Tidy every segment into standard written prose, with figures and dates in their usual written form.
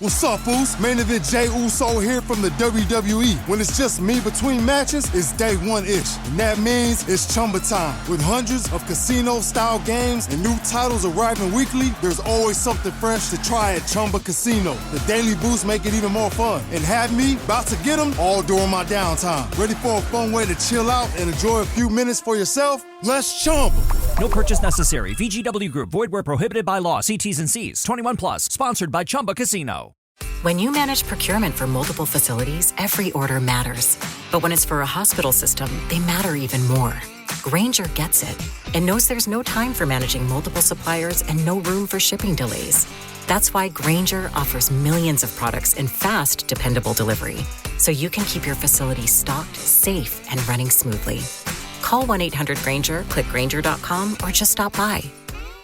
What's up, Foos? Main event Jay Uso here from the WWE. When it's just me between matches, it's day one-ish. And that means it's Chumba time. With hundreds of casino-style games and new titles arriving weekly, there's always something fresh to try at Chumba Casino. The daily boosts make it even more fun. And have me about to get them all during my downtime. Ready for a fun way to chill out and enjoy a few minutes for yourself? Let's Chumba. No purchase necessary. VGW Group. Void where prohibited by law. See T's and C's. 21 plus. Sponsored by Chumba Casino. When you manage procurement for multiple facilities, every order matters. But when it's for a hospital system, they matter even more. Grainger gets it and knows there's no time for managing multiple suppliers and no room for shipping delays. That's why Grainger offers millions of products in fast, dependable delivery, so you can keep your facility stocked, safe, and running smoothly. Call 1-800-GRAINGER, click Grainger.com, or just stop by.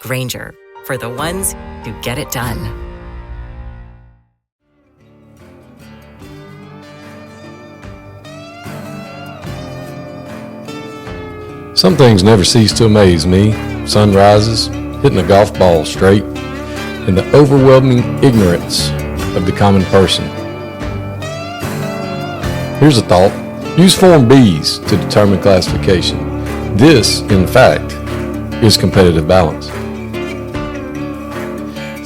Grainger, for the ones who get it done. Some things never cease to amaze me. Sunrises, hitting a golf ball straight, and the overwhelming ignorance of the common person. Here's a thought. Use Form Bs to determine classification. This, in fact, is competitive balance.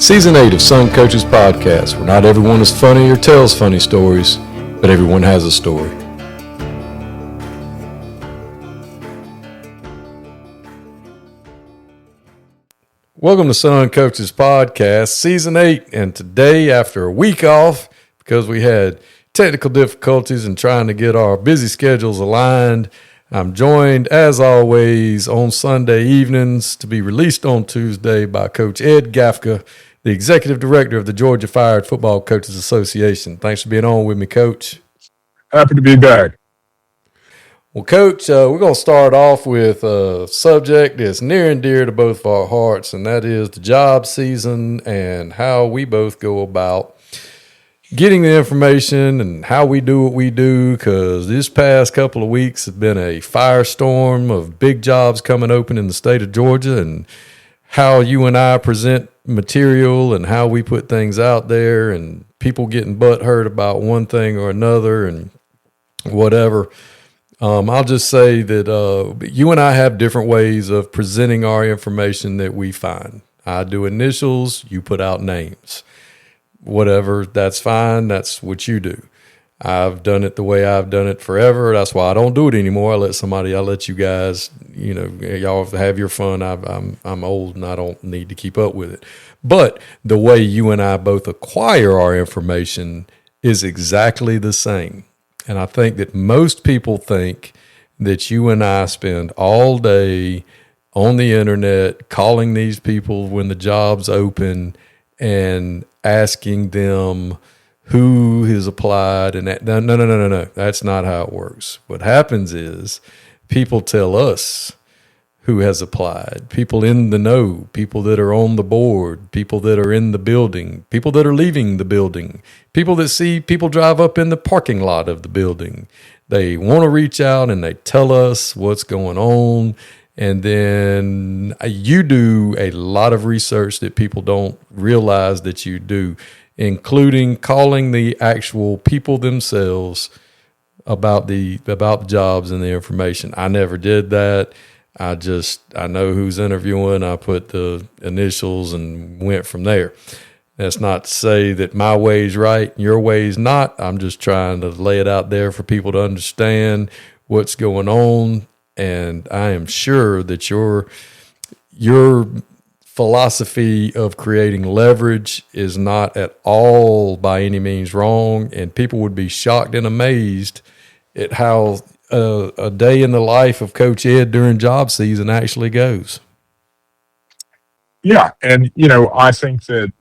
Season 8 of Sun Coaches Podcast, where not everyone is funny or tells funny stories, but everyone has a story. Welcome to Sun Coaches Podcast, Season 8, and today, after a week off, because we had technical difficulties and trying to get our busy schedules aligned, I'm joined, as always, on Sunday evenings to be released on Tuesday by Coach Ed Gaffca, the Executive Director of the Georgia Fired Football Coaches Association. Thanks for being on with me, Coach. Happy to be back. Well, Coach, we're going to start off with a subject that's near and dear to both of our hearts, and that is the job season and how we both go about getting the information and how we do what we do, because this past couple of weeks have been a firestorm of big jobs coming open in the state of Georgia, and how you and I present material and how we put things out there, and people getting butthurt about one thing or another and whatever. I'll just say that you and I have different ways of presenting our information that we find. I do initials, you put out names. Whatever, that's fine. That's what you do. I've done it the way I've done it forever. That's why I don't do it anymore. I let you guys, y'all have your fun. I'm old and I don't need to keep up with it. But the way you and I both acquire our information is exactly the same. And I think that most people think that you and I spend all day on the internet calling these people when the job's open and asking them who has applied. And that, no. That's not how it works. What happens is people tell us who has applied, people in the know, people that are on the board, people that are in the building, people that are leaving the building, people that see people drive up in the parking lot of the building. They want to reach out and they tell us what's going on. And then you do a lot of research that people don't realize that you do, including calling the actual people themselves about the jobs and the information. I never did that. I know who's interviewing. I put the initials and went from there. That's not to say that my way's right and your way's not. I'm just trying to lay it out there for people to understand what's going on. And I am sure that your philosophy of creating leverage is not at all by any means wrong. And people would be shocked and amazed at how a day in the life of Coach Ed during job season actually goes. Yeah, and I think that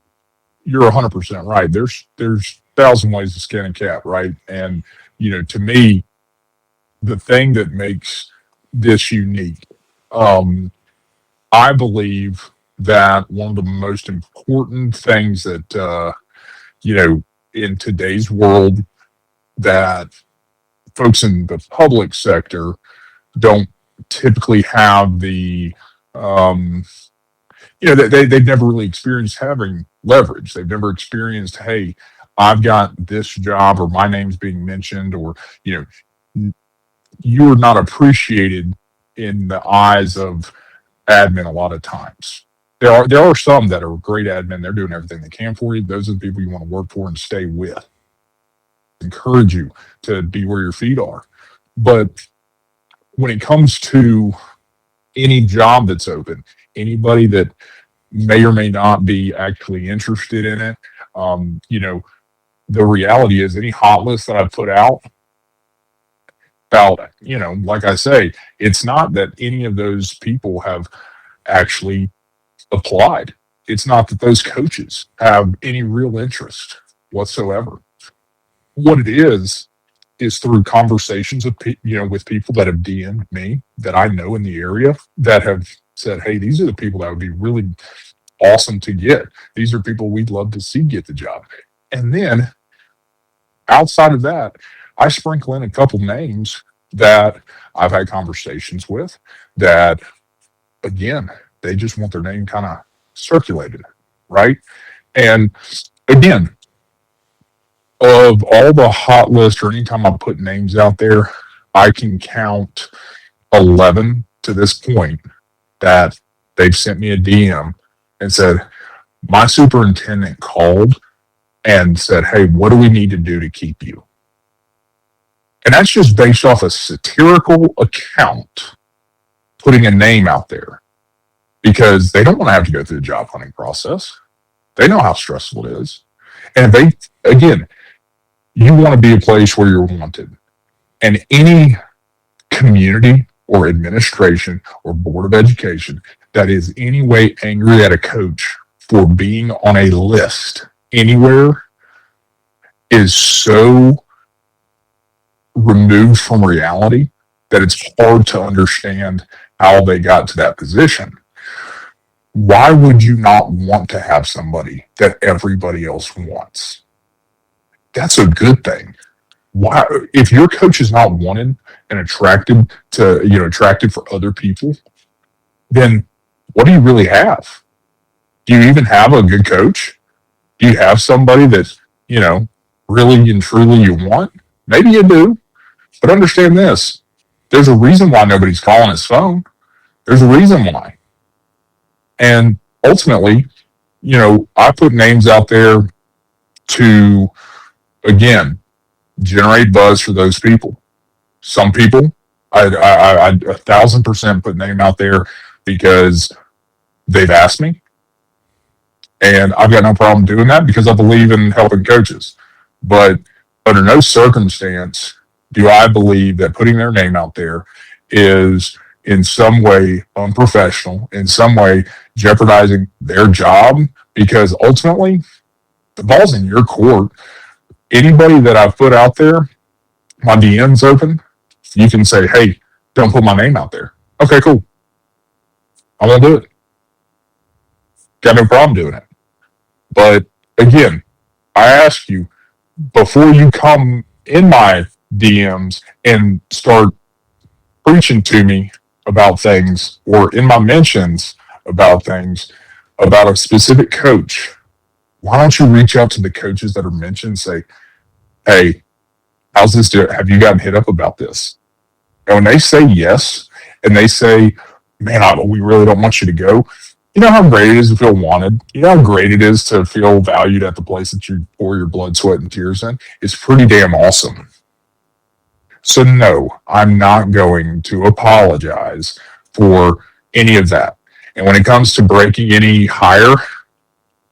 you're 100% right. There's 1,000 ways to skin a cat, right? And to me, the thing that makes this unique, I believe that one of the most important things that in today's world that folks in the public sector don't typically have the they've never really experienced having leverage. They've never experienced, hey, I've got this job, or my name's being mentioned, or, you're not appreciated in the eyes of admin a lot of times. There are some that are great admin. They're doing everything they can for you. Those are the people you want to work for and stay with. Encourage you to be where your feet are. But when it comes to any job that's open, anybody that may or may not be actually interested in it, the reality is any hot list that I put out, about, like I say, it's not that any of those people have actually applied. It's not that those coaches have any real interest whatsoever. What it is through conversations with with people that have DM'd me that I know in the area that have said, hey, these are the people that would be really awesome to get. These are people we'd love to see get the job. And then outside of that, I sprinkle in a couple names that I've had conversations with that, again, they just want their name kind of circulated, right? And again, of all the hot lists, or anytime I put names out there, I can count 11 to this point that they've sent me a DM and said, my superintendent called and said, hey, what do we need to do to keep you? And that's just based off a satirical account putting a name out there, because they don't want to have to go through the job hunting process. They know how stressful it is. And again, you want to be a place where you're wanted. And any community or administration or board of education that is any way angry at a coach for being on a list anywhere is so removed from reality that it's hard to understand how they got to that position. Why would you not want to have somebody that everybody else wants? That's a good thing. Why, if your coach is not wanted and attracted for other people, then what do you really have? Do you even have a good coach? Do you have somebody that, really and truly you want? Maybe you do, but understand this. There's a reason why nobody's calling his phone. There's a reason why. And ultimately, I put names out there to, again, generate buzz for those people. Some people, I 1,000% put name out there because they've asked me. And I've got no problem doing that because I believe in helping coaches. But under no circumstance do I believe that putting their name out there is in some way unprofessional, in some way jeopardizing their job, because ultimately the ball's in your court. Anybody that I've put out there, my DM's open. You can say, hey, don't put my name out there. Okay, cool. I won't do it. Got no problem doing it. But again, I ask you, before you come in my DMs and start preaching to me about things, or in my mentions about things, about a specific coach, why don't you reach out to the coaches that are mentioned and say, hey, how's this doing? Have you gotten hit up about this? And when they say yes, and they say, man, we really don't want you to go, you know how great it is to feel wanted? You know how great it is to feel valued at the place that you pour your blood, sweat, and tears in? It's pretty damn awesome. So no, I'm not going to apologize for any of that. And when it comes to breaking any hire,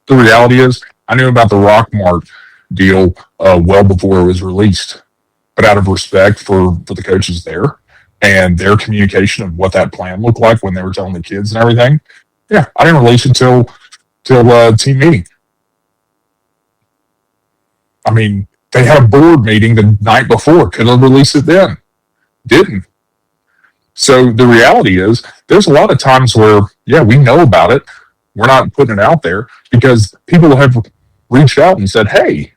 the reality is I knew about the Rockmart deal well before it was released. But out of respect for the coaches there and their communication of what that plan looked like when they were telling the kids and everything, yeah, I didn't release it till team meeting. I mean, they had a board meeting the night before. Could have released it then. Didn't. So the reality is there's a lot of times where, yeah, we know about it. We're not putting it out there because people have reached out and said, hey,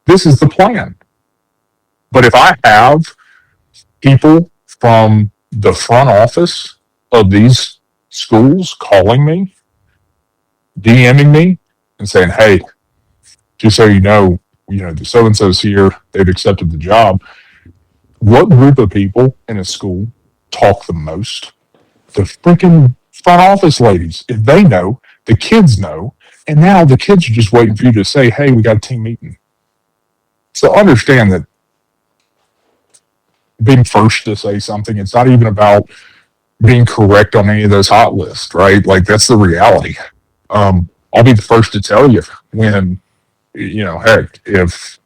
this is the plan. But if I have people from the front office of these schools calling me, DMing me, and saying, hey, just so you know, the so-and-so's here, they've accepted the job. What group of people in a school talk the most? The freaking front office ladies. If they know, the kids know, and now the kids are just waiting for you to say, hey, we got a team meeting. So understand that being first to say something, it's not even about being correct on any of those hot lists, right? Like, that's the reality. I'll be the first to tell you when, heck, if,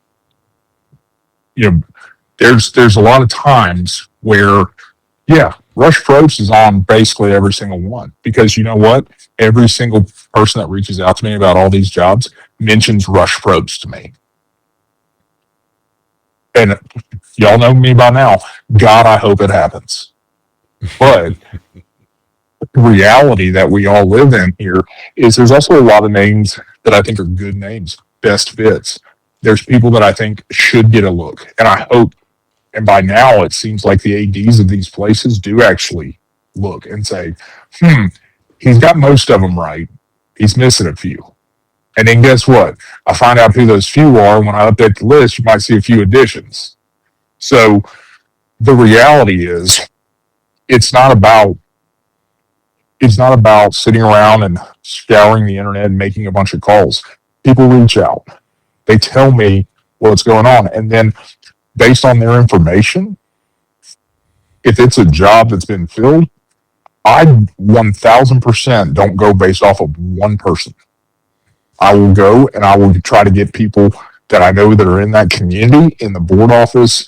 there's a lot of times where, yeah, Rush Probst is on basically every single one, because you know what? Every single person that reaches out to me about all these jobs mentions Rush Probst to me. And y'all know me by now. God, I hope it happens. But the reality that we all live in here is there's also a lot of names that I think are good names, best fits. There's people that I think should get a look. And I hope, and by now it seems like the ADs of these places do actually look and say, he's got most of them right. He's missing a few. And then guess what? I find out who those few are. When I update the list, you might see a few additions. So the reality is, it's not about sitting around and scouring the internet and making a bunch of calls. People reach out. They tell me what's going on. And then based on their information, if it's a job that's been filled, I 1000% don't go based off of one person. I will go and I will try to get people that I know that are in that community, in the board office,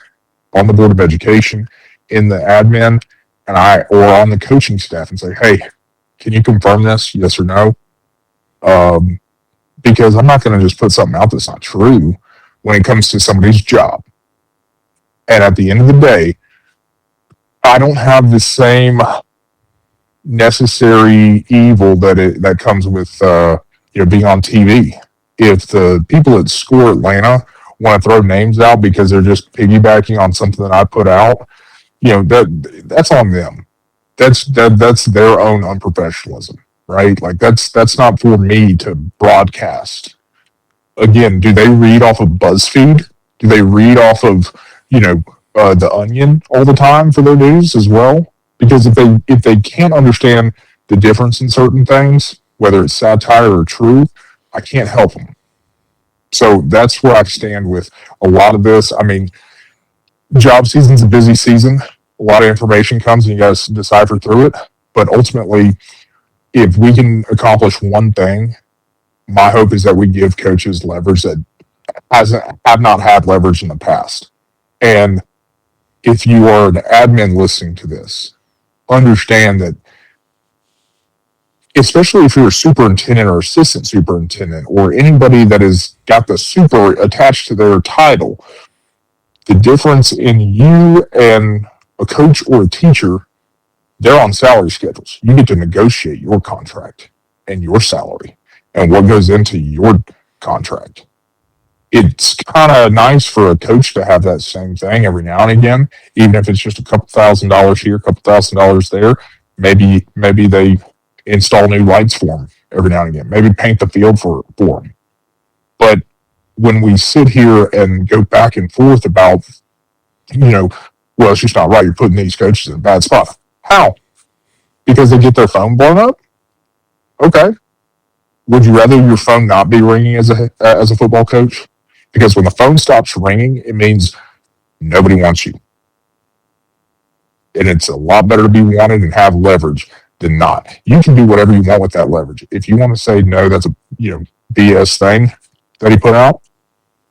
on the Board of Education, in the admin, or on the coaching staff, and say, hey, can you confirm this, yes or no? Because I'm not going to just put something out that's not true when it comes to somebody's job. And at the end of the day, I don't have the same necessary evil that comes with being on TV. If the people at Score Atlanta want to throw names out because they're just piggybacking on something that I put out, that's on them. That's their own unprofessionalism, right? Like, that's not for me to broadcast. Again, do they read off of BuzzFeed? Do they read off of The Onion all the time for their news as well? Because if they can't understand the difference in certain things, whether it's satire or true, I can't help them. So that's where I stand with a lot of this. I mean, job season's a busy season. A lot of information comes and you got to decipher through it. But ultimately, if we can accomplish one thing, my hope is that we give coaches leverage that have not had leverage in the past. And if you are an admin listening to this, understand that, especially if you're a superintendent or assistant superintendent or anybody that has got the super attached to their title, the difference in you and a coach or a teacher, they're on salary schedules. You get to negotiate your contract and your salary and what goes into your contract. It's kind of nice for a coach to have that same thing every now and again, even if it's just a couple $1,000s here, a couple $1,000s there. Maybe they install new lights for them every now and again. Maybe paint the field for them. But when we sit here and go back and forth about, well, it's just not right. You're putting these coaches in a bad spot. How? Because they get their phone blown up? Okay. Would you rather your phone not be ringing as a football coach? Because when the phone stops ringing, it means nobody wants you. And it's a lot better to be wanted and have leverage than not. You can do whatever you want with that leverage. If you want to say, no, that's a BS thing that he put out,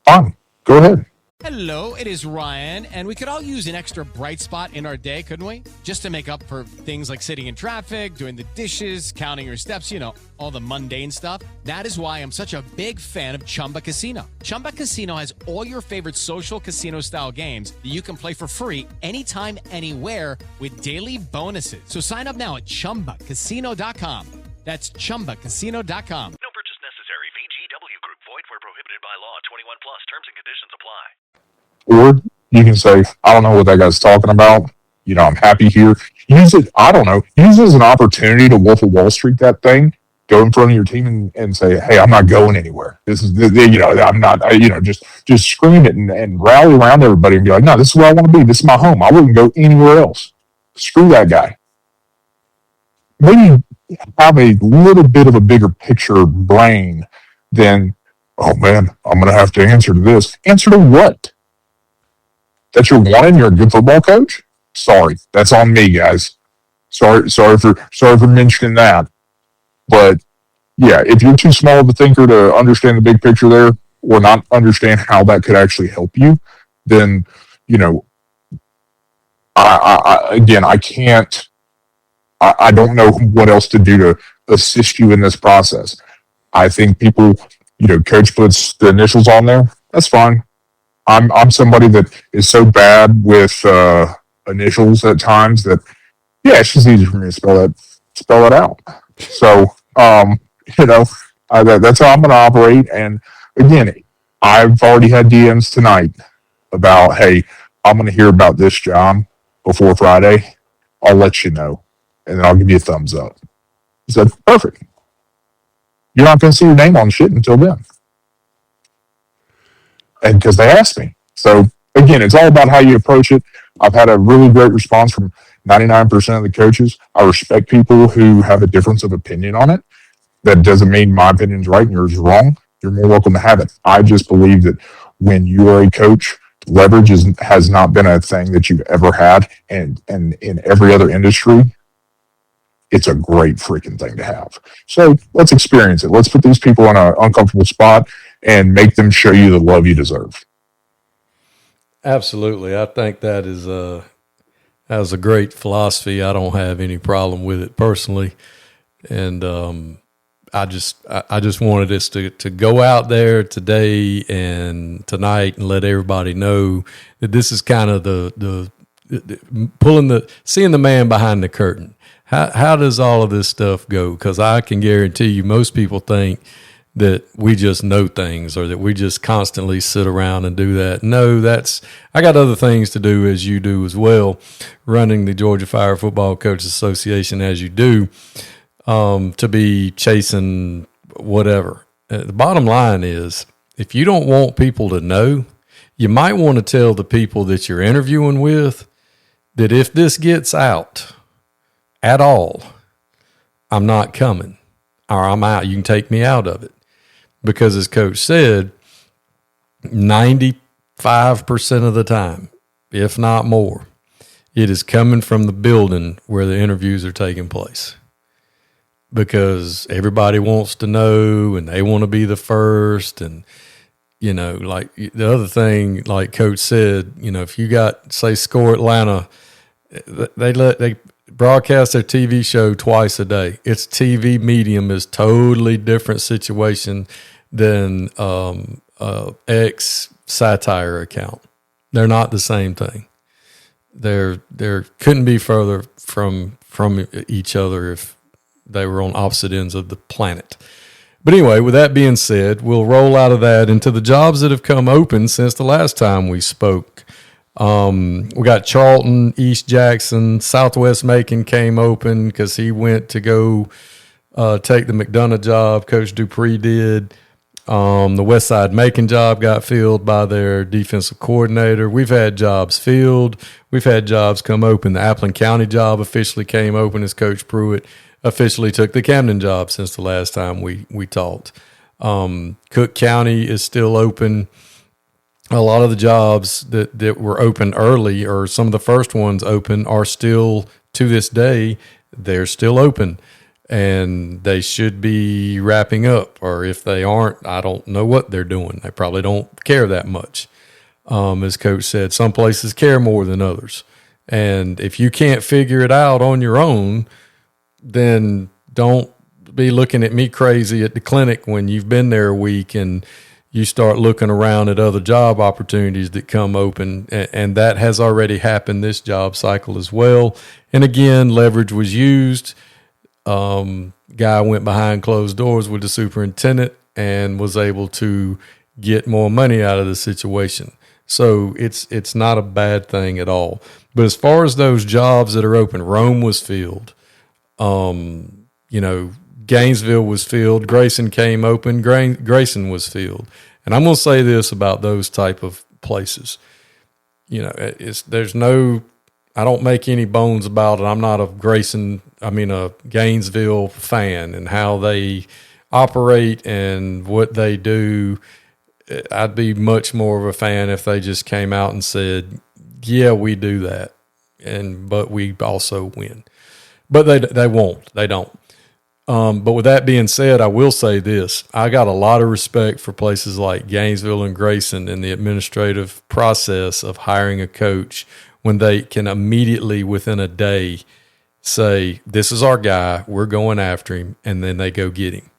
fine. Go ahead. Hello, it is Ryan, and we could all use an extra bright spot in our day, couldn't we? Just to make up for things like sitting in traffic, doing the dishes, counting your steps, all the mundane stuff. That is why I'm such a big fan of Chumba Casino. Chumba Casino has all your favorite social casino-style games that you can play for free anytime, anywhere with daily bonuses. So sign up now at ChumbaCasino.com. That's ChumbaCasino.com. No purchase necessary. VGW Group. Void where prohibited by law. 21 plus. Terms and conditions apply. Or you can say, I don't know what that guy's talking about. I'm happy here. Use it, I don't know. Use it as an opportunity to Wolf of Wall Street that thing go in front of your team and say, "Hey, I'm not going anywhere. This is, I'm not, just scream it and rally around everybody and be like, no, this is where I want to be. This is my home. I wouldn't go anywhere else. Screw that guy." Maybe have a little bit of a bigger picture brain than, "Oh man, I'm going to have to answer to this." Answer to what? That you're wanted, you're a good football coach? Sorry, that's on me, guys. Sorry for mentioning that. But yeah, if you're too small of a thinker to understand the big picture there, or not understand how that could actually help you, then I can't. I don't know what else to do to assist you in this process. I think people, coach puts the initials on there. That's fine. I'm somebody that is so bad with initials at times that, yeah, it's just easy for me to spell it out. So, that's how I'm going to operate. And again, I've already had DMs tonight about, "Hey, I'm going to hear about this job before Friday. I'll let you know, and then I'll give you a thumbs up." I said, "Perfect. You're not going to see your name on shit until then." And because they asked me. So again, it's all about how you approach it. I've had a really great response from 99% of the coaches. I respect people who have a difference of opinion on it. That doesn't mean my opinion's right and yours is wrong. You're more welcome to have it. I just believe that when you are a coach, leverage has not been a thing that you've ever had. And in every other industry, it's a great freaking thing to have. So let's experience it. Let's put these people in an uncomfortable spot and make them show you the love you deserve. Absolutely. I think that is a great philosophy. I don't have any problem with it personally. And I just wanted us to go out there today and tonight and let everybody know that this is kind of the seeing the man behind the curtain. How does all of this stuff go? Because I can guarantee you most people think that we just know things or that we just constantly sit around and do that. No, I got other things to do, as you do as well, running the Georgia Fire Football Coaches Association as you do, to be chasing whatever. The bottom line is, if you don't want people to know, you might want to tell the people that you're interviewing with that if this gets out at all, I'm not coming, or I'm out. You can take me out of it. Because as Coach said, 95% of the time, if not more, it is coming from the building where the interviews are taking place. Because everybody wants to know and they want to be the first. And, like the other thing, like Coach said, if you got, say, Score Atlanta, they broadcast their TV show twice a day. Its TV medium is totally different situation than X satire account. They're not the same thing. They're couldn't be further from each other if they were on opposite ends of the planet. But anyway, with that being said, we'll roll out of that into the jobs that have come open since the last time we spoke. We got Charlton, East Jackson, Southwest Macon came open because he went to go take the McDonough job. Coach Dupree did. The Westside Macon job got filled by their defensive coordinator. We've had jobs filled. We've had jobs come open. The Appleton County job officially came open as Coach Pruitt officially took the Camden job since the last time we talked. Cook County is still open. A lot of the jobs that were open early, or some of the first ones open, are still, to this day, they're still open. And they should be wrapping up. Or if they aren't, I don't know what they're doing. They probably don't care that much. As Coach said, some places care more than others. And if you can't figure it out on your own, then don't be looking at me crazy at the clinic when you've been there a week and you start looking around at other job opportunities that come open. And that has already happened this job cycle as well. And again, leverage was used. Guy went behind closed doors with the superintendent and was able to get more money out of the situation. So it's not a bad thing at all. But as far as those jobs that are open, Rome was filled. Gainesville was filled. Grayson came open. Grayson was filled. And I'm going to say this about those type of places. You know, I don't make any bones about it. I'm not a Gainesville fan and how they operate and what they do. I'd be much more of a fan if they just came out and said, yeah, we do that. But we also win. But they won't. They don't. But with that being said, I will say this. I got a lot of respect for places like Gainesville and Grayson in the administrative process of hiring a coach when they can immediately within a day say, this is our guy, we're going after him, and then they go get him.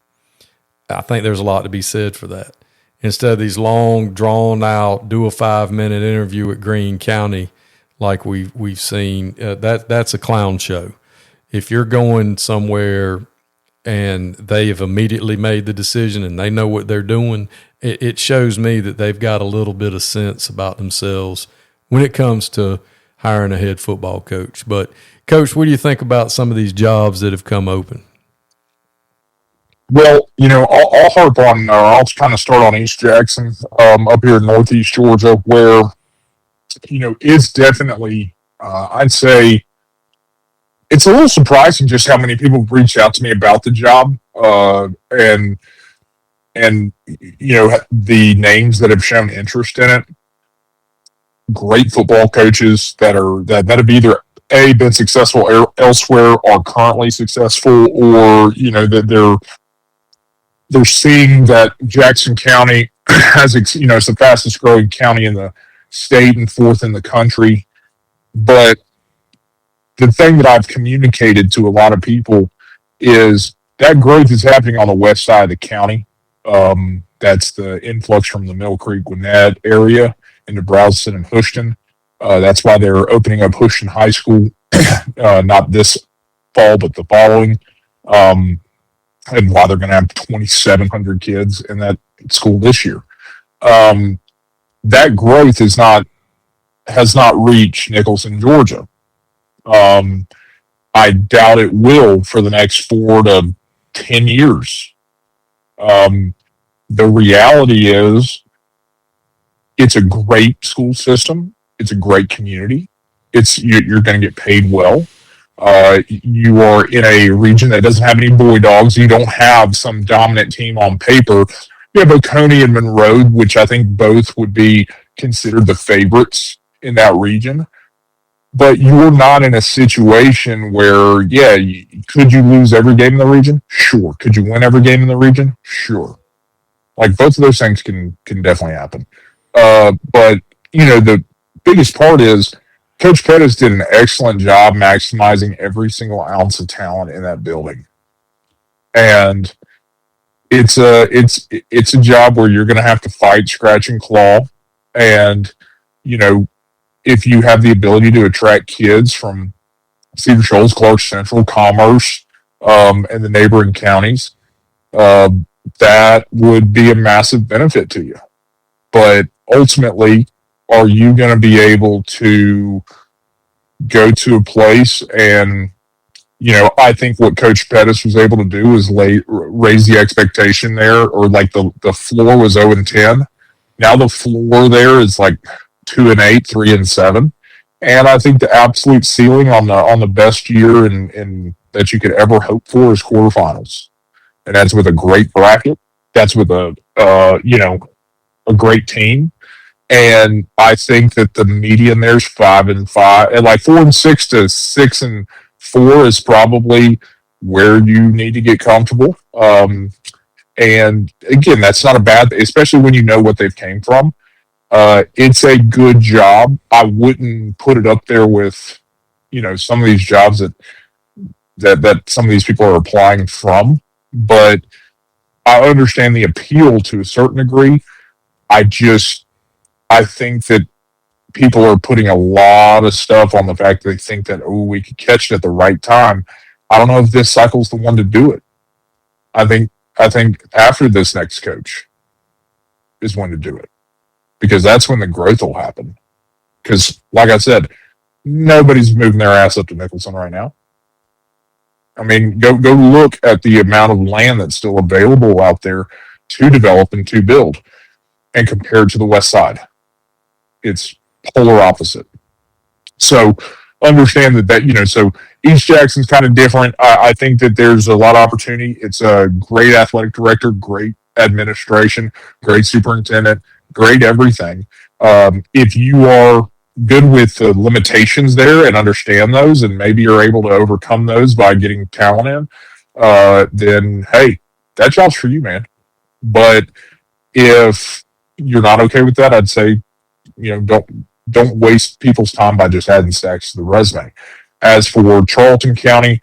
I think there's a lot to be said for that. Instead of these long, drawn-out, do a 5-minute interview at Greene County like we've seen, that's a clown show. If you're going somewhere and they have immediately made the decision and they know what they're doing, it shows me that they've got a little bit of sense about themselves when it comes to hiring a head football coach. But, Coach, what do you think about some of these jobs that have come open? Well, I'll harp on, I'll kind of start on East Jackson, up here in Northeast Georgia, where, it's definitely, I'd say, it's a little surprising just how many people reach out to me about the job, and the names that have shown interest in it. Great football coaches that have either been successful elsewhere, are currently successful, or that they're seeing that Jackson County has it's the fastest growing county in the state and fourth in the country. But the thing that I've communicated to a lot of people is that growth is happening on the west side of the county. That's the influx from the Mill Creek, Gwinnett area into Brownston and Houston. That's why they're opening up Houston High School, not this fall, but the following. And why they're going to have 2,700 kids in that school this year. That growth has not reached Nicholson, Georgia. I doubt it will for the next 4 to 10 years. The reality is, it's a great school system. It's a great community. You're going to get paid well. You are in a region that doesn't have any boy dogs. You don't have some dominant team on paper. You have Oconee and Monroe, which I think both would be considered the favorites in that region. But you're not in a situation where, could you lose every game in the region? Sure. Could you win every game in the region? Sure. Like, both of those things can definitely happen. But, the biggest part is Coach Pettis did an excellent job maximizing every single ounce of talent in that building. And it's a job where you're going to have to fight, scratch, and claw. And, if you have the ability to attract kids from Cedar Shoals, Clark Central, Commerce, and the neighboring counties, that would be a massive benefit to you. But ultimately, are you going to be able to go to a place and, I think what Coach Pettis was able to do is raise the expectation there, or like the floor was 0-10. Now the floor there is like 2-8, 3-7. And I think the absolute ceiling on the best year in that you could ever hope for is quarterfinals. And that's with a great bracket. That's with a great team. And I think that the median there's 5-5, and like 4-6 to 6-4 is probably where you need to get comfortable. And again, that's not a bad, especially when you know what they've came from. It's a good job. I wouldn't put it up there with, some of these jobs that some of these people are applying from, but I understand the appeal to a certain degree. I think that people are putting a lot of stuff on the fact that they think that, we could catch it at the right time. I don't know if this cycle's the one to do it. I think after this next coach is when to do it, because that's when the growth will happen. Because, like I said, nobody's moving their ass up to Nicholson right now. I mean, go look at the amount of land that's still available out there to develop and to build, and compared to the West Side, it's polar opposite. So understand that so East Jackson's kind of different. I think that there's a lot of opportunity. It's a great athletic director, great administration, great superintendent, great everything. If you are good with the limitations there and understand those, and maybe you're able to overcome those by getting talent in, then hey, that job's for you, man. But if you're not okay with that, I'd say, don't waste people's time by just adding stacks to the resume. As for Charlton County,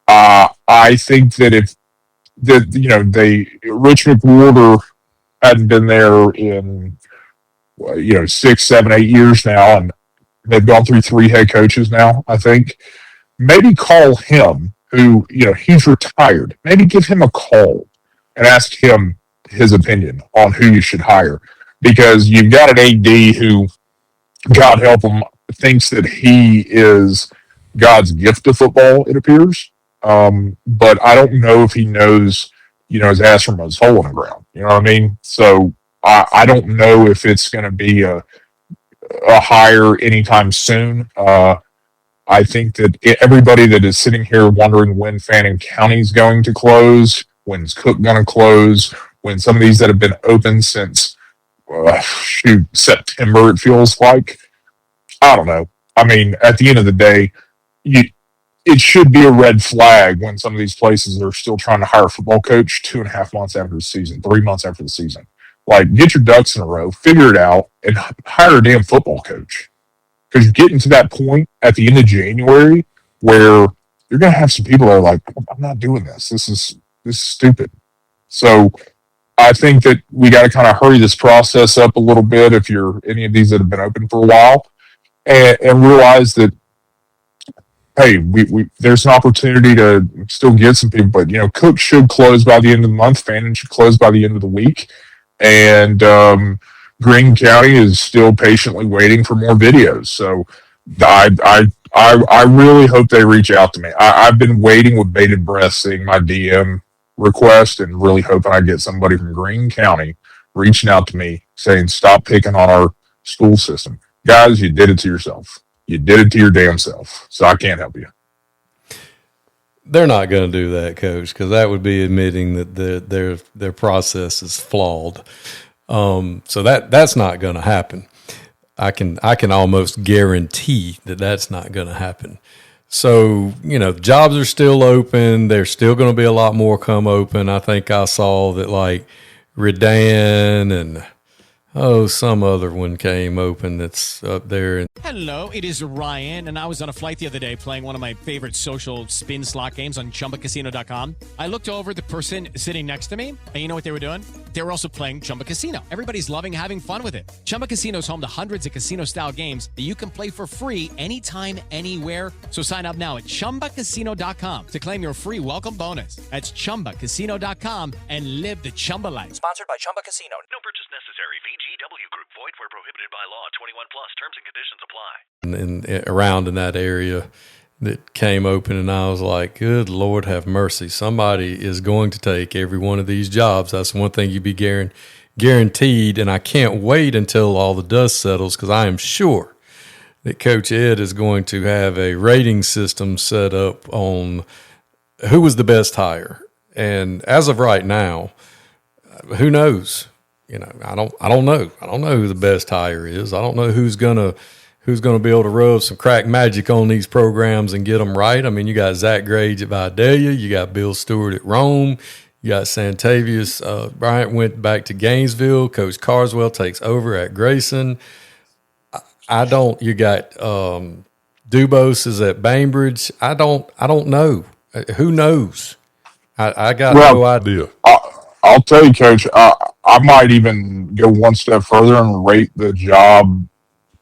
I think that Rich McWhorter hadn't been there in 6, 7, 8 years now, and they've gone through 3 head coaches now. I think maybe call him, who he's retired. Maybe give him a call and ask him his opinion on who you should hire, because you've got an AD who, God help him, thinks that he is God's gift to football, it appears. But I don't know if he knows, his ass from his hole in the ground. You know what I mean? So I don't know if it's going to be a hire anytime soon. I think that everybody that is sitting here wondering when Fannin County is going to close, when's Cook going to close, when some of these that have been open since September, it feels like. I don't know. I mean, at the end of the day, it should be a red flag when some of these places are still trying to hire a football coach 2.5 months after the season, 3 months after the season. Like, get your ducks in a row, figure it out, and hire a damn football coach. Because you're getting to that point at the end of January where you're going to have some people that are like, I'm not doing this. This is stupid. So I think that we got to kind of hurry this process up a little bit if you're any of these that have been open for a while, and realize that, hey, we there's an opportunity to still get some people. But, Cook should close by the end of the month. Fannin should close by the end of the week. And Greene County is still patiently waiting for more videos. So I really hope they reach out to me. I've been waiting with bated breath, seeing my DM request, and really hoping I get somebody from Greene County reaching out to me saying, stop picking on our school system. Guys, you did it to yourself. You did it to your damn self. So I can't help you. They're not going to do that, Coach, because that would be admitting that their process is flawed. So that's not going to happen. I can almost guarantee that that's not going to happen. So, jobs are still open. There's still going to be a lot more come open. I think I saw that like Redan and some other one came open that's up there. Hello, it is Ryan, and I was on a flight the other day playing one of my favorite social spin slot games on ChumbaCasino.com. I looked over at the person sitting next to me, and you know what they were doing? They were also playing Chumba Casino. Everybody's loving having fun with it. Chumba Casino is home to hundreds of casino-style games that you can play for free anytime, anywhere. So sign up now at ChumbaCasino.com to claim your free welcome bonus. That's ChumbaCasino.com and live the Chumba life. Sponsored by Chumba Casino. No purchase necessary. VGW Group. Void where prohibited by law. 21 plus. Terms and conditions apply. And around in that area that came open, and I was like, good Lord have mercy. Somebody is going to take every one of these jobs. That's one thing you'd be guaranteed, and I can't wait until all the dust settles, because I am sure that Coach Ed is going to have a rating system set up on who was the best hire. And as of right now, who knows? I don't know. I don't know who the best hire is. I don't know who's gonna be able to rub some crack magic on these programs and get them right. I mean, you got Zach Grage at Vidalia, you got Bill Stewart at Rome, you got Santavius Bryant went back to Gainesville, Coach Carswell takes over at Grayson. You got Dubose is at Bainbridge. I don't know. Who knows? I got no idea. I'll tell you, Coach, I might even go one step further and rate the job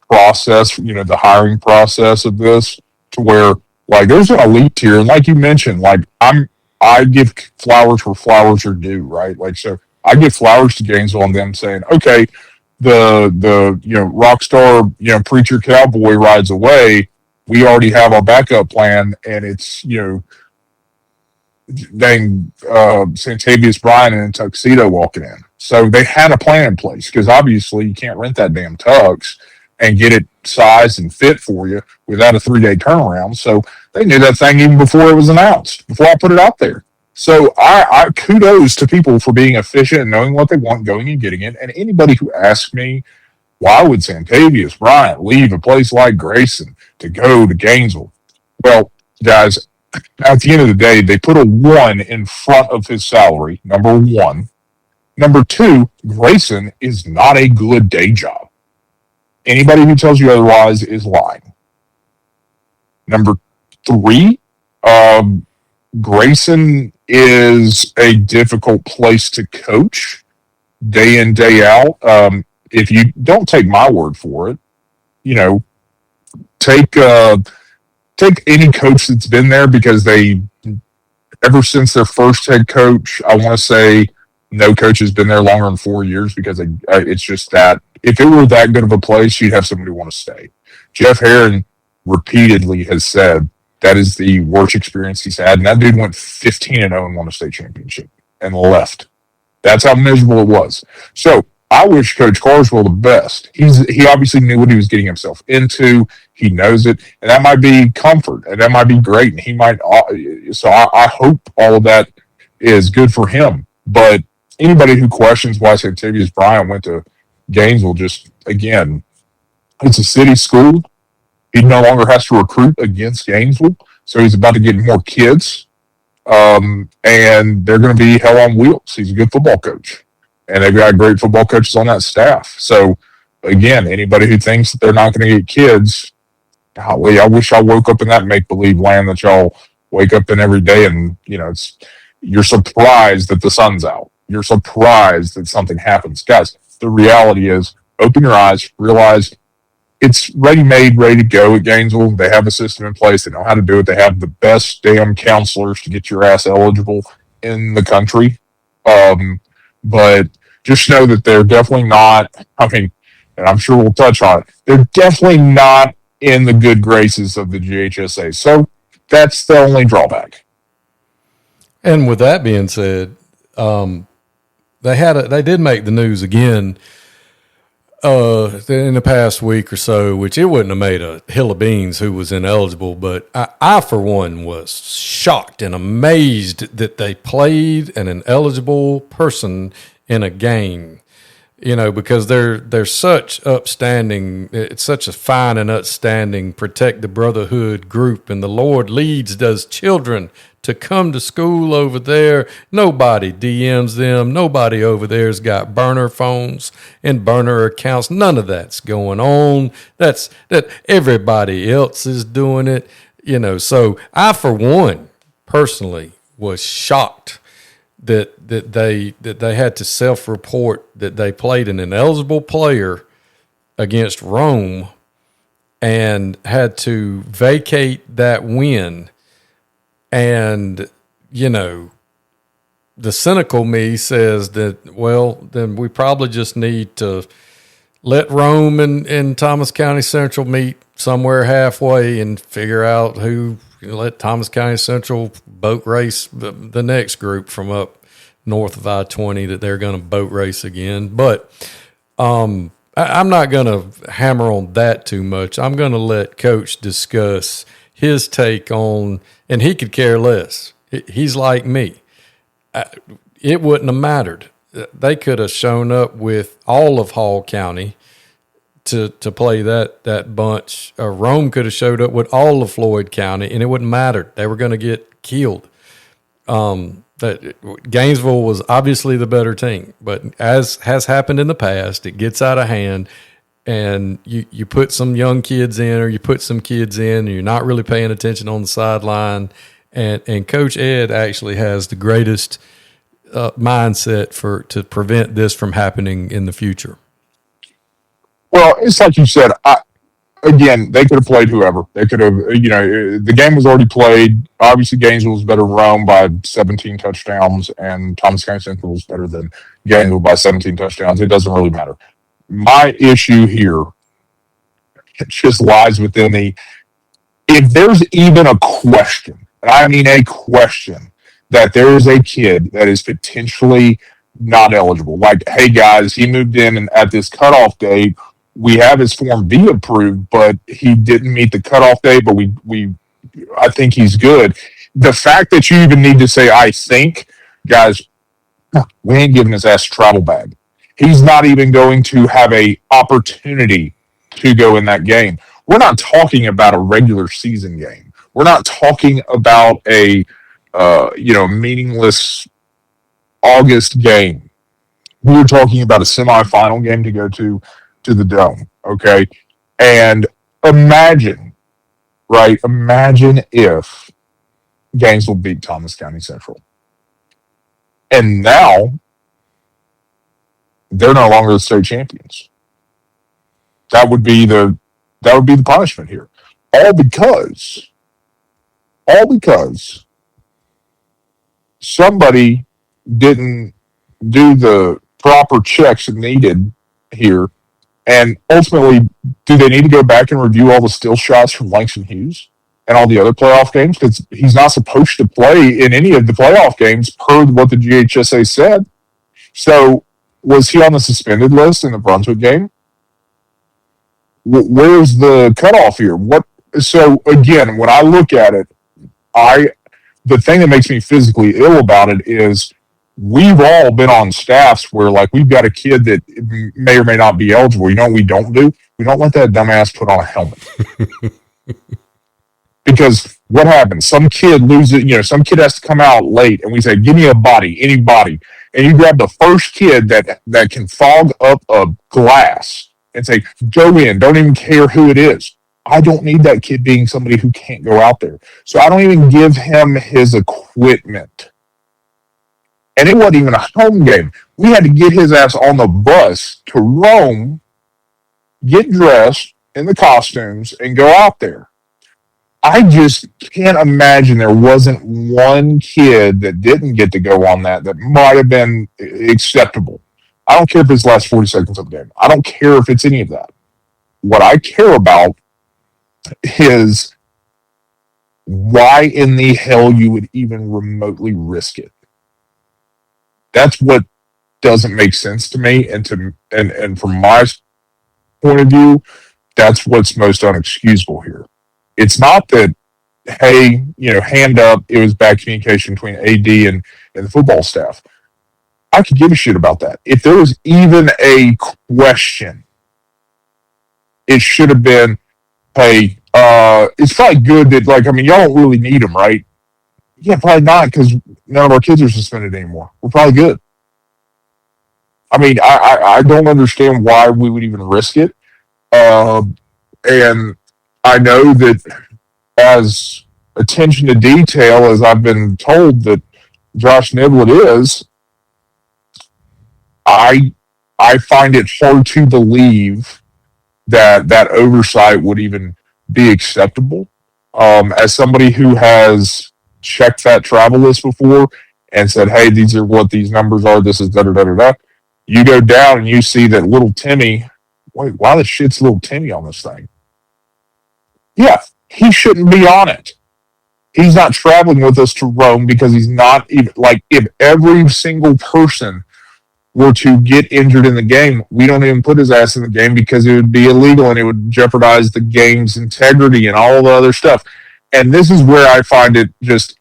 process, the hiring process of this, to where, like, there's an elite tier. And like you mentioned, like, I give flowers where flowers are due, right? Like, so I give flowers to Gainesville and them saying, okay, the rock star, preacher cowboy rides away. We already have our backup plan, and it's, dang Santavius Bryant in a tuxedo walking in. So they had a plan in place because obviously you can't rent that damn tux and get it sized and fit for you without a 3-day turnaround. So they knew that thing even before it was announced, before I put it out there. So I kudos to people for being efficient and knowing what they want, going and getting it. And anybody who asks me, why would Santavius Bryant leave a place like Grayson to go to Gainesville? Well, guys, at the end of the day, they put a 1 in front of his salary, number one. Number two, Grayson is not a good day job. Anybody who tells you otherwise is lying. Number three, Grayson is a difficult place to coach day in, day out. If you don't take my word for it, take any coach that's been there, because ever since their first head coach, I want to say no coach has been there longer than 4 years, because it's just that if it were that good of a place, you'd have somebody want to stay. Jeff Herron repeatedly has said that is the worst experience he's had, and that dude went 15-0 and won a state championship and left. That's how miserable it was. So I wish Coach Carswell the best. He obviously knew what he was getting himself into. He knows it, and that might be comfort, and that might be great. And he might. So I hope all of that is good for him. But anybody who questions why Santavius Bryant went to Gainesville, just again, it's a city school. He no longer has to recruit against Gainesville, so he's about to get more kids, and they're going to be hell on wheels. He's a good football coach, and they've got great football coaches on that staff. So, again, anybody who thinks that they're not going to get kids, golly, I wish I woke up in that make-believe land that y'all wake up in every day, and you're surprised that the sun's out. You're surprised that something happens. Guys, the reality is, open your eyes, realize it's ready-made, ready to go at Gainesville. They have a system in place. They know how to do it. They have the best damn counselors to get your ass eligible in the country. But just know that they're definitely not, and I'm sure we'll touch on it, they're definitely not in the good graces of the GHSA. So that's the only drawback. And with that being said, they did make the news again in the past week or so, which it wouldn't have made a hill of beans who was ineligible, but I for one was shocked and amazed that they played an ineligible person in a game, because they're such upstanding, it's such a fine and upstanding protect the brotherhood group, and the Lord leads those children to come to school over there. Nobody DMs them. Nobody over there's got burner phones and burner accounts. None of that's going on. That everybody else is doing it, So I, for one, personally was shocked that they had to self-report that they played an ineligible player against Rome and had to vacate that win. And, the cynical me says that, well, then we probably just need to let Rome and Thomas County Central meet somewhere halfway and figure out who, let Thomas County Central boat race the next group from up north of I-20 that they're going to boat race again. But I'm not going to hammer on that too much. I'm going to let Coach discuss his take on, and he could care less. He's like me. It wouldn't have mattered. They could have shown up with all of Hall County to play that bunch. Rome could have showed up with all of Floyd County, and it wouldn't matter. They were going to get killed. Gainesville was obviously the better team, but as has happened in the past, it gets out of hand. And you put some young kids in, or you put some kids in, and you're not really paying attention on the sideline. And Coach Ed actually has the greatest mindset to prevent this from happening in the future. Well, it's like you said. Again, they could have played whoever. They could have, the game was already played. Obviously, Gainesville was better than Rome by 17 touchdowns, and Thomas County Central was better than Gainesville by 17 touchdowns. It doesn't really matter. My issue here, it just lies within if there's even a question, and I mean a question, that there is a kid that is potentially not eligible. Like, hey guys, he moved in and at this cutoff date, we have his Form B approved, but he didn't meet the cutoff date, but I think he's good. The fact that you even need to say, I think, guys, we ain't giving his ass a travel bag. He's not even going to have a opportunity to go in that game. We're not talking about a regular season game. We're not talking about a meaningless August game. We were talking about a semifinal game to go to the Dome. Okay, and imagine if Gainesville beat Thomas County Central, and now they're no longer the state champions. That would be the punishment here. All because somebody didn't do the proper checks needed here. And ultimately, do they need to go back and review all the still shots from Langston Hughes and all the other playoff games? Because he's not supposed to play in any of the playoff games per what the GHSA said. So was he on the suspended list in the Brunswick game? Where's the cutoff here? So again, when I look at it, the thing that makes me physically ill about it is we've all been on staffs where, like, we've got a kid that may or may not be eligible. You know what we don't do? We don't let that dumbass put on a helmet. Because what happens? Some kid loses, some kid has to come out late, and we say, give me a body, any body. And you grab the first kid that can fog up a glass and say, go in, don't even care who it is. I don't need that kid being somebody who can't go out there. So I don't even give him his equipment. And it wasn't even a home game. We had to get his ass on the bus to Rome, get dressed in the costumes, and go out there. I just can't imagine there wasn't one kid that didn't get to go on that might have been acceptable. I don't care if it's the last 40 seconds of the game. I don't care if it's any of that. What I care about is why in the hell you would even remotely risk it. That's what doesn't make sense to me, and from my point of view, that's what's most unexcusable here. It's not that, hey, hand up, it was bad communication between AD and the football staff. I could give a shit about that. If there was even a question, it should have been, hey, it's probably good that, y'all don't really need them, right? Yeah, probably not, because none of our kids are suspended anymore. We're probably good. I don't understand why we would even risk it. And I know that as attention to detail as I've been told that Josh Niblett is, I find it hard to believe that oversight would even be acceptable. As somebody who has checked that travel list before and said, hey, these are what these numbers are, this is da-da-da-da-da, you go down and you see that little Timmy, wait, why the shit's little Timmy on this thing? Yeah, he shouldn't be on it. He's not traveling with us to Rome because he's not even, if every single person were to get injured in the game, we don't even put his ass in the game because it would be illegal and it would jeopardize the game's integrity and all the other stuff. And this is where I find it just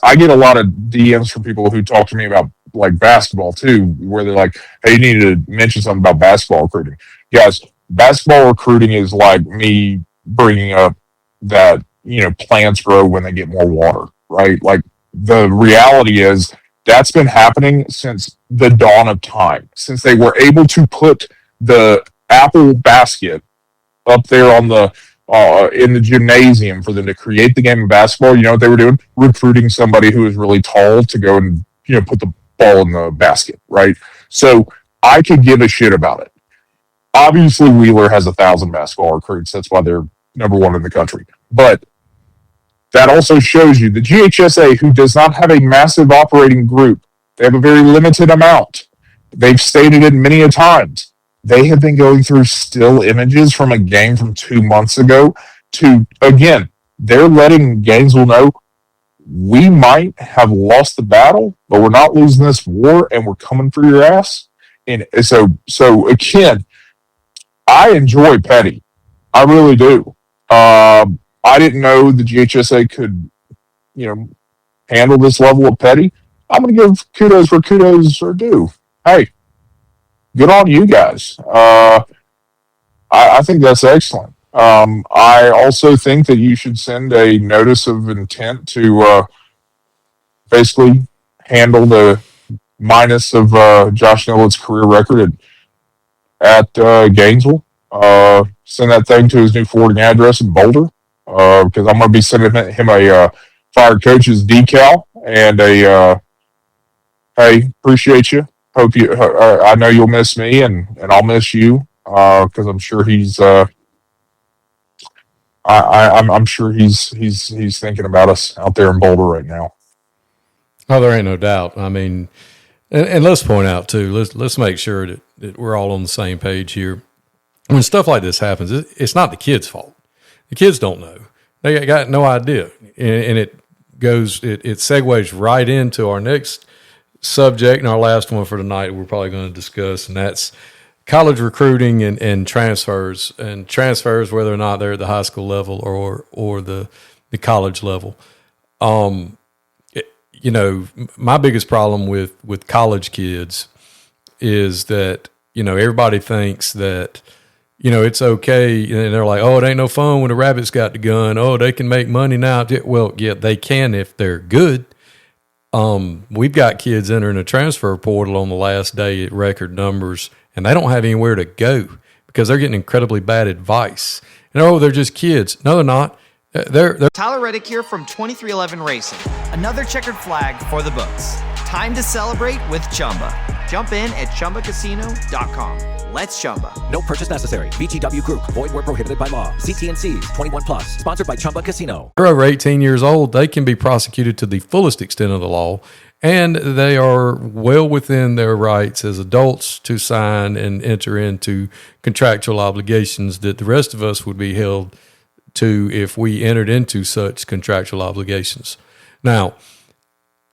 I get a lot of DMs from people who talk to me about basketball too, where they're like, hey, you need to mention something about basketball recruiting. Guys, basketball recruiting is like me bringing up that, plants grow when they get more water, right? The reality is that's been happening since the dawn of time, since they were able to put the apple basket up there on the in the gymnasium for them to create the game of basketball. You know what they were doing? Recruiting somebody who was really tall to go and put the ball in the basket, right? So I could give a shit about it. Obviously, Wheeler has 1,000 basketball recruits. That's why they're number one in the country. But that also shows you the GHSA, who does not have a massive operating group, they have a very limited amount. They've stated it many a times. They have been going through still images from a game from 2 months ago to, again, they're letting Gainesville know we might have lost the battle, but we're not losing this war, and we're coming for your ass. And so again, I enjoy petty. I really do. I didn't know the GHSA could, you know, handle this level of petty. I'm going to give kudos where kudos are due. Hey, good on you guys. I think that's excellent. I also think that you should send a notice of intent to basically handle the minus of Josh Nillett's career record at Gainesville. Send that thing to his new forwarding address in Boulder, because I'm going to be sending him a fired coach's decal and a hey, appreciate you. Hope you. I know you'll miss me, and I'll miss you, because I'm sure he's. I'm sure he's thinking about us out there in Boulder right now. Oh, there ain't no doubt. I mean, and let's point out too. Let's make sure that we're all on the same page here. When stuff like this happens, it's not the kids' fault. The kids don't know. They got no idea, and it segues right into our next subject and our last one for tonight. We're probably going to discuss, and that's college recruiting and transfers, whether or not they're at the high school level or the college level. My biggest problem with college kids is that, everybody thinks that, it's okay. And they're like, oh, it ain't no fun when the rabbit's got the gun. Oh, they can make money now. Well, yeah, they can if they're good. We've got kids entering a transfer portal on the last day at record numbers, and they don't have anywhere to go because they're getting incredibly bad advice. And they're just kids. No, they're not. They're Tyler Reddick here from 2311 Racing. Another checkered flag for the books. Time to celebrate with Chumba. Jump in at ChumbaCasino.com. Let's Chumba. No purchase necessary. VGW Group. Void where prohibited by law. See T&Cs. 21 plus. Sponsored by Chumba Casino. They're over 18 years old. They can be prosecuted to the fullest extent of the law, and they are well within their rights as adults to sign and enter into contractual obligations that the rest of us would be held to if we entered into such contractual obligations. Now,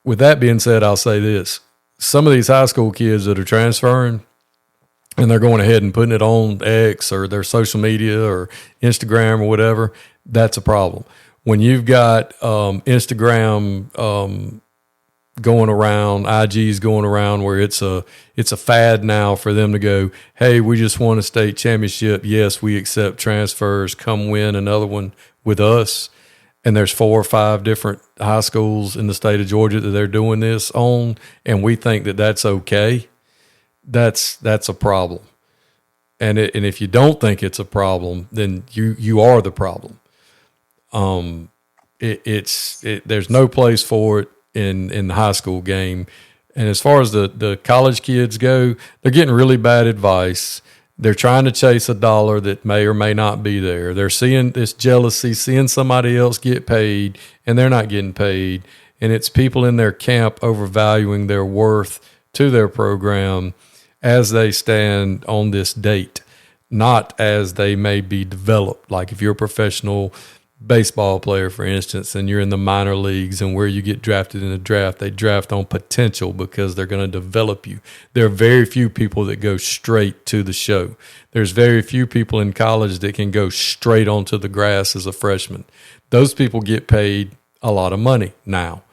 with that being said, I'll say this. Some of these high school kids that are transferring and they're going ahead and putting it on X or their social media or Instagram or whatever, that's a problem. When you've got Instagram going around, IG's going around where it's a fad now for them to go, hey, we just won a state championship. Yes, we accept transfers. Come win another one with us. And there's 4 or 5 different high schools in the state of Georgia that they're doing this on, and we think that that's okay. That's a problem. And if you don't think it's a problem, then you are the problem. There's no place for it in the high school game. And as far as the college kids go, they're getting really bad advice. They're trying to chase a dollar that may or may not be there. They're seeing this jealousy, seeing somebody else get paid, and they're not getting paid. And it's people in their camp overvaluing their worth to their program as they stand on this date, not as they may be developed. Like if you're a professional baseball player, for instance, and you're in the minor leagues, and where you get drafted in the draft, they draft on potential because they're going to develop you. There are very few people that go straight to the show. There's very few people in college that can go straight onto the grass as a freshman. Those people get paid a lot of money now.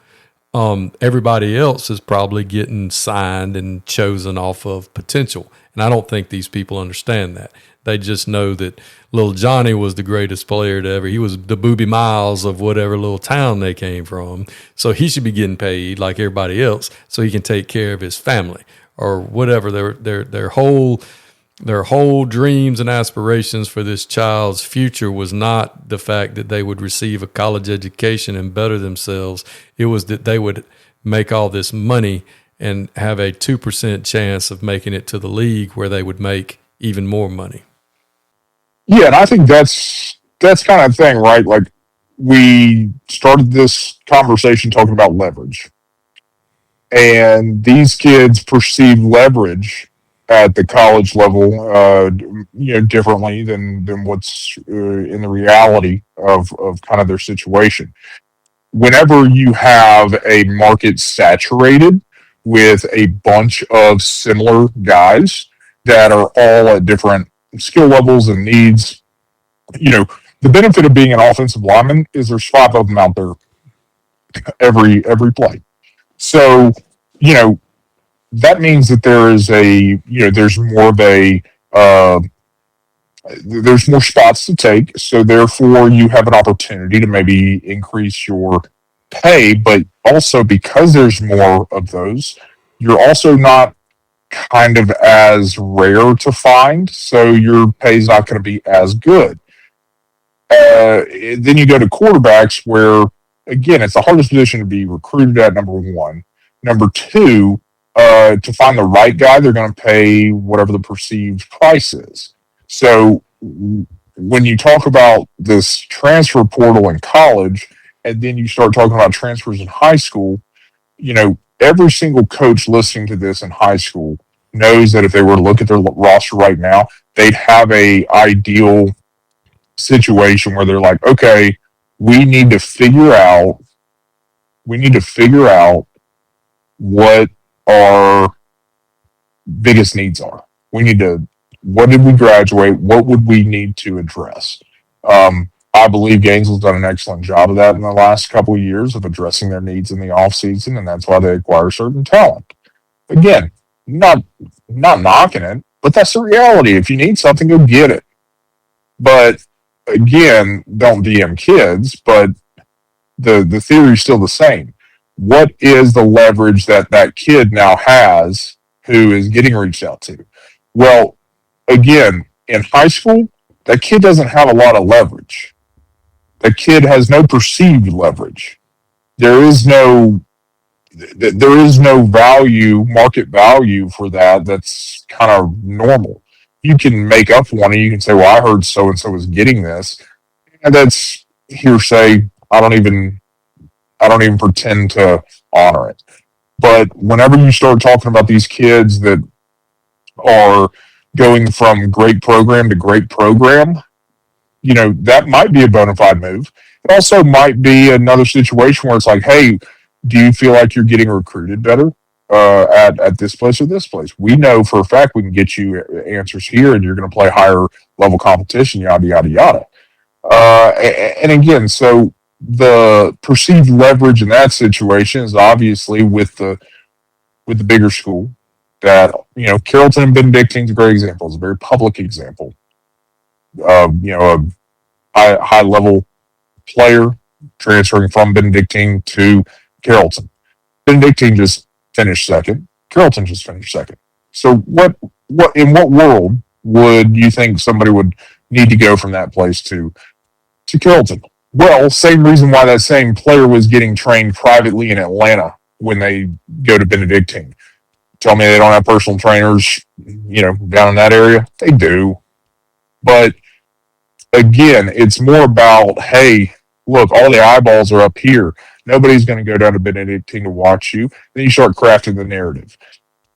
Everybody else is probably getting signed and chosen off of potential. And I don't think these people understand that. They just know that little Johnny was the greatest player to ever. He was the Booby Miles of whatever little town they came from. So he should be getting paid like everybody else so he can take care of his family or whatever. Their whole dreams and aspirations for this child's future was not the fact that they would receive a college education and better themselves. It was that they would make all this money and have a 2% chance of making it to the league where they would make even more money. Yeah, and I think that's kind of thing, right? Like we started this conversation talking about leverage, and these kids perceive leverage at the college level, differently than what's in the reality of kind of their situation. whenever you have a market saturated with a bunch of similar guys that are all at different skill levels and needs, the benefit of being an offensive lineman is there's 5 of them out there every play. So, that means that there's more of there's more spots to take. So therefore you have an opportunity to maybe increase your pay, but also because there's more of those, you're also not kind of as rare to find. So your pay is not going to be as good. Then you go to quarterbacks where, again, it's the hardest position to be recruited at, number one. Number two, to find the right guy, they're going to pay whatever the perceived price is. So when you talk about this transfer portal in college, and then you start talking about transfers in high school, every single coach listening to this in high school knows that if they were to look at their roster right now, they'd have a ideal situation where they're like, okay, we need to figure out what our biggest needs are. What did we graduate? What would we need to address? I believe Gainesville's done an excellent job of that in the last couple of years of addressing their needs in the offseason, and that's why they acquire certain talent. Again, not knocking it, but that's the reality. If you need something, go get it. But again, don't DM kids, but the theory is still the same. What is the leverage that kid now has who is getting reached out to? Well, again, in high school, that kid doesn't have a lot of leverage. That kid has no perceived leverage. There is no value, market value for that. That's kind of normal. You can make up one and you can say, well, I heard so-and-so is getting this. And that's hearsay. I don't even pretend to honor it. But whenever you start talking about these kids that are going from great program to great program, that might be a bona fide move. It also might be another situation where it's like, hey, do you feel like you're getting recruited better at this place or this place? We know for a fact we can get you answers here and you're going to play higher level competition, yada, yada, yada. And again, so the perceived leverage in that situation is obviously with the bigger school that, Carrollton and Benedictine is a great example. It's a very public example. A high level player transferring from Benedictine to Carrollton. Benedictine just finished second. Carrollton just finished second. So what in what world would you think somebody would need to go from that place to Carrollton? Well, same reason why that same player was getting trained privately in Atlanta when they go to Benedictine. Tell me they don't have personal trainers, down in that area? They do. But again, it's more about, hey, look, all the eyeballs are up here. Nobody's going to go down to Benedictine to watch you. Then you start crafting the narrative.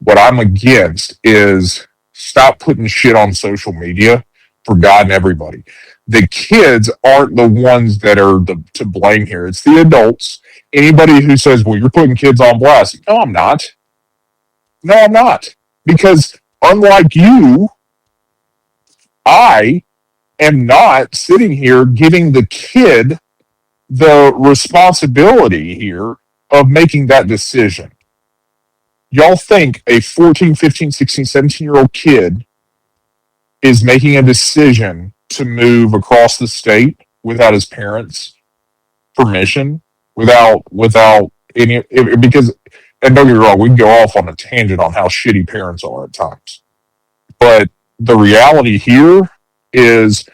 What I'm against is stop putting shit on social media for God and everybody. The kids aren't the ones that are to blame here. It's the adults. Anybody who says, well, you're putting kids on blast. No, I'm not. Because unlike you, I am not sitting here giving the kid the responsibility here of making that decision. Y'all think a 14, 15, 16, 17-year-old kid is making a decision to move across the state without his parents' permission, without any, because, and don't get me wrong, we can go off on a tangent on how shitty parents are at times. But the reality here is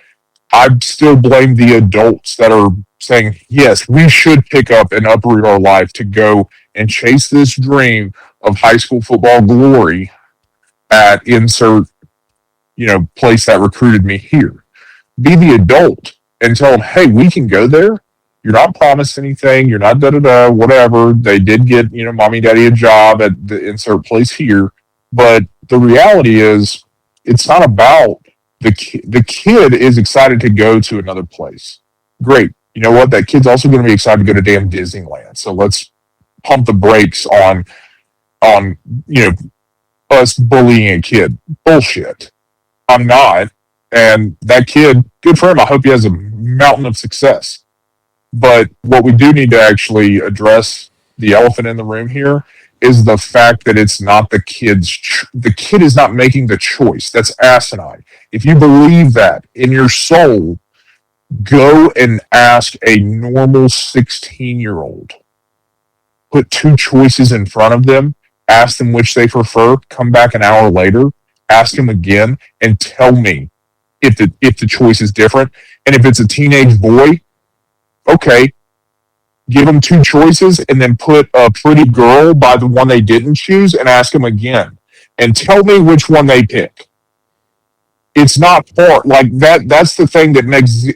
I still blame the adults that are saying, yes, we should pick up and uproot our life to go and chase this dream of high school football glory at insert, place that recruited me here. Be the adult and tell them, hey, we can go there. You're not promised anything. You're not da-da-da, whatever. They did get, mommy and daddy a job at the insert place here. But the reality is it's not about the kid is excited to go to another place. Great. you know what? That kid's also going to be excited to go to damn Disneyland. So let's pump the brakes on us bullying a kid. Bullshit. I'm not. And that kid, good for him. I hope he has a mountain of success. But what we do need to actually address, the elephant in the room here, is the fact that it's not the kid's. The kid is not making the choice. That's asinine. If you believe that in your soul, go and ask a normal 16-year-old. Put two choices in front of them, ask them which they prefer, come back an hour later, ask them again, and tell me if the choice is different. And if it's a teenage boy, okay, give them two choices and then put a pretty girl by the one they didn't choose and ask them again. And tell me which one they pick. It's not hard. Like that's the thing that makes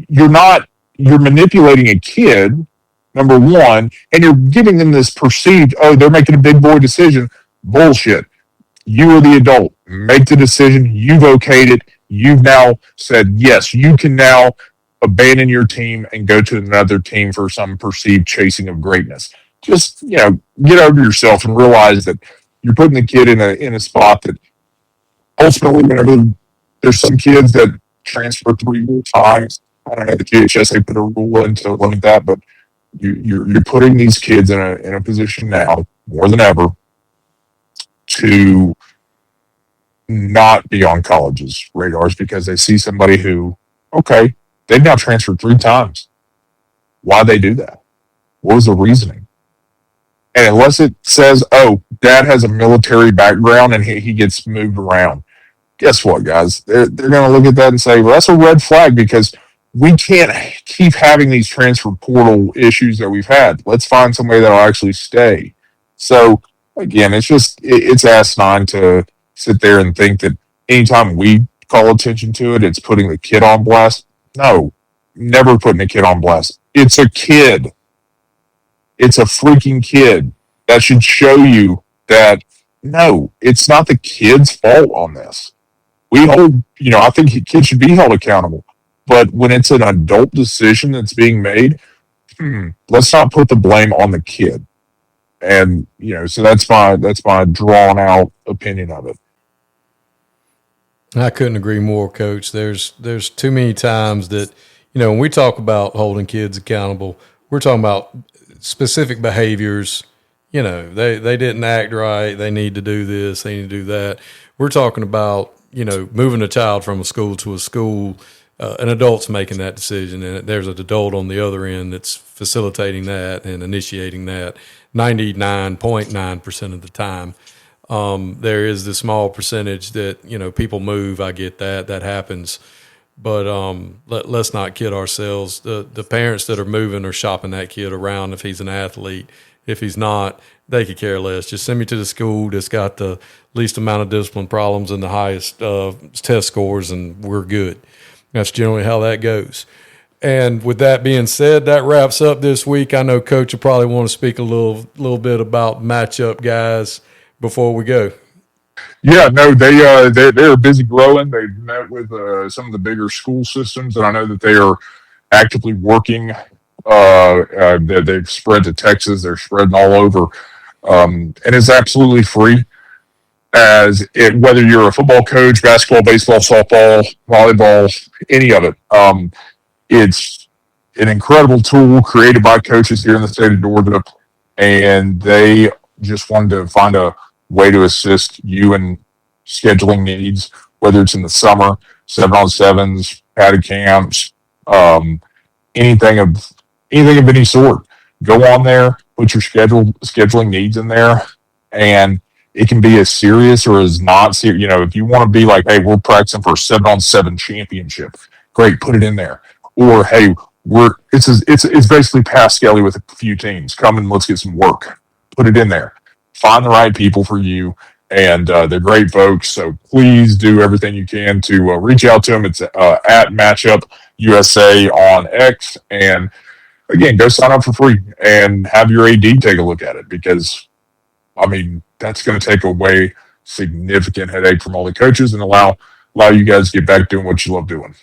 you're manipulating a kid, number one, and you're giving them this perceived, oh, they're making a big boy decision. Bullshit. You are the adult. Make the decision. You've okayed it. You've now said, yes, you can now abandon your team and go to another team for some perceived chasing of greatness. Just, get over yourself and realize that you're putting the kid in a spot that ultimately, there's some kids that transfer 3 more times. I don't know the GHS, they put a rule in to limit that, but you're putting these kids in a position now more than ever to not be on college's radars because they see somebody who, okay, they've now transferred 3 times. Why'd they do that? What was the reasoning? And unless it says, oh, dad has a military background and he gets moved around, guess what, guys? They're going to look at that and say, well, that's a red flag because we can't keep having these transfer portal issues that we've had. Let's find somebody that'll actually stay. So, again, it's asinine to sit there and think that anytime we call attention to it, it's putting the kid on blast. No, never putting a kid on blast. It's a kid. It's a freaking kid. That should show you that, no, it's not the kid's fault on this. I think kids should be held accountable. But when it's an adult decision that's being made, let's not put the blame on the kid. And, so that's my drawn out opinion of it. I couldn't agree more, Coach. There's too many times that, when we talk about holding kids accountable, we're talking about specific behaviors. They didn't act right. They need to do this. They need to do that. We're talking about, moving a child from a school to a school. An adult's making that decision, and there's an adult on the other end that's facilitating that and initiating that 99.9% of the time. There is the small percentage that, people move. I get that happens. But let's not kid ourselves. The parents that are moving are shopping that kid around if he's an athlete. If he's not, they could care less. Just send me to the school that's got the least amount of discipline problems and the highest test scores, and we're good. That's generally how that goes. And with that being said, that wraps up this week. I know Coach will probably want to speak a little bit about matchup guys before we go. Yeah, no, they're busy growing. They've met with some of the bigger school systems, and I know that they are actively working. They've spread to Texas. They're spreading all over, and it's absolutely free. Whether you're a football coach, basketball, baseball, softball, volleyball, any of it, it's an incredible tool created by coaches here in the state of Georgia, and they just wanted to find a way to assist you in scheduling needs, whether it's in the summer, 7-on-7s, padded camps, anything of any sort. Go on there, put your scheduling needs in there, and it can be as serious or as not serious. If you want to be like, hey, we're practicing for a 7-on-7 championship, great, put it in there. Or hey, it's basically Pass Skelly with a few teams. Come and let's get some work. Put it in there. Find the right people for you, and they're great folks. So please do everything you can to reach out to them. It's at Matchup USA on X, and again, go sign up for free and have your AD take a look at it, because that's going to take away significant headache from all the coaches and allow you guys to get back doing what you love doing.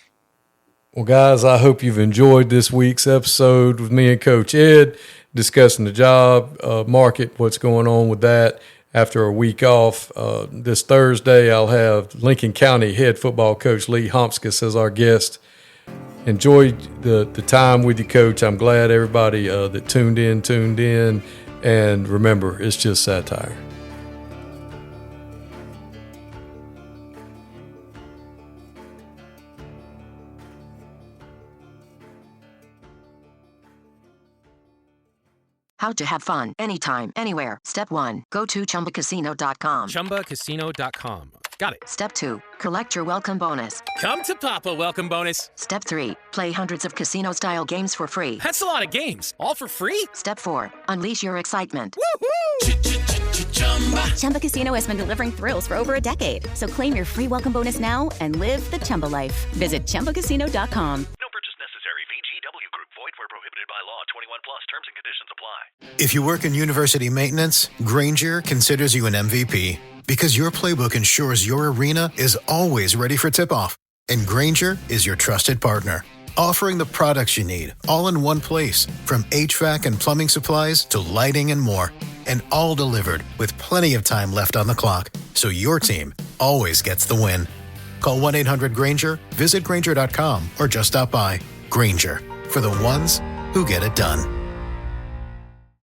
Well, guys, I hope you've enjoyed this week's episode with me and Coach Ed discussing the job market, what's going on with that. After a week off, this Thursday, I'll have Lincoln County head football coach Lee Homskis as our guest. Enjoyed the time with you, Coach. I'm glad everybody that tuned in. And remember, it's just satire. How to have fun anytime, anywhere. Step 1. Go to ChumbaCasino.com. ChumbaCasino.com. Got it. Step 2. Collect your welcome bonus. Come to Papa welcome bonus. Step 3. Play hundreds of casino-style games for free. That's a lot of games. All for free? Step 4. Unleash your excitement. Woohoo! Chumba Casino has been delivering thrills for over a decade. So claim your free welcome bonus now and live the Chumba life. Visit ChumbaCasino.com. No purchase necessary. VGW Group. Void where prohibited by law. 21 plus. Terms and conditions apply. If you work in university maintenance, Grainger considers you an MVP because your playbook ensures your arena is always ready for tip-off. And Grainger is your trusted partner, offering the products you need all in one place, from HVAC and plumbing supplies to lighting and more. And all delivered with plenty of time left on the clock, so your team always gets the win. Call 1-800-GRAINGER, visit Grainger.com, or just stop by. Grainger, for the ones who get it done.